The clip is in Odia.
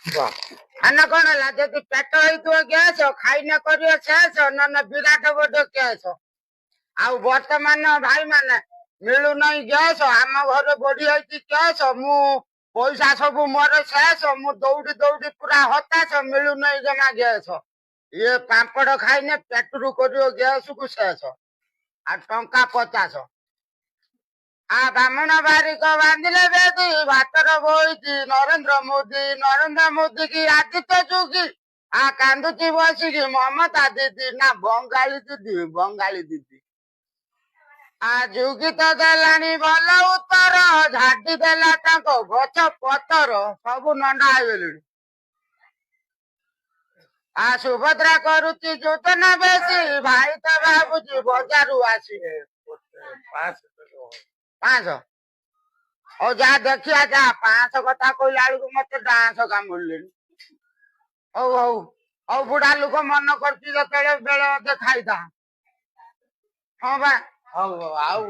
ଖାନା କଣ ହେଲା ଯଦି ପେଟ ହେଇଥିବ ଗ୍ୟାସ ଖାଇନ କରିବ ଶେଷ ନହେଲେ ବିରାଟ ବଡ ଗ୍ୟାସ। ଆଉ ବର୍ତ୍ତମାନ ଭାଇ ମାନେ ମିଳୁନାହିଁ ଗ୍ୟାସ। ଆମ ଘରେ ବଢି ହେଇଛି ଗ୍ୟାସ। ମୁଁ ପଇସା ସବୁ ମୋର ଶେଷ। ମୁଁ ଦୌଡି ଦୌଡି ପୁରା ହତାଶ। ମିଳୁନାହିଁ ଜମା ଗ୍ୟାସ। ଇଏ ପାମ୍ପଡ ଖାଇନେ ପେଟରୁ କରିବ ଗ୍ୟାସକୁ ଶେଷ। ଆଉ ଟଙ୍କା 50। ବ୍ରାହ୍ମଣ ବାରିକ ବାନ୍ଧିଲେ ବେଦି ଭାତର ବଇଛି ନରେନ୍ଦ୍ର ମୋଦି କି ଆଦିତ୍ୟ ଯୋଗୀ। କାନ୍ଦୁଛି ବସିକି ମମତା ଦିଦି ନା ବଙ୍ଗାଳୀ ଦିଦି। ଯୋଗୀ ତ ଦେଲାଣି ଭଲ ଉତ୍ତର। ଝାଟି ଦେଲା ତାଙ୍କ ଗଛ ପତର ସବୁ ନଣ୍ଡା ହେଇଗଲେଣି। ସୁଭଦ୍ରା କରୁଛି ଯୋଜନା ବେଶୀ ଭାଇ ତ ଭାବୁଛି ବଜାରରୁ ଆସିବେ 500। ହଉ ଯାହା ଦେଖିବା ଯା 500 କଥା କହିଲା ବେଳକୁ ମତେ ଡାଁସ କାମୁଡ଼ିଲେଣି। ହଉ ବୁଢା ଲୋକ ମନ କରୁଛି ଯେତେବେଳେ ବେଳେ ଅଧେ ଖାଇଥା। ହଁ ବା। ହଉ ଆଉ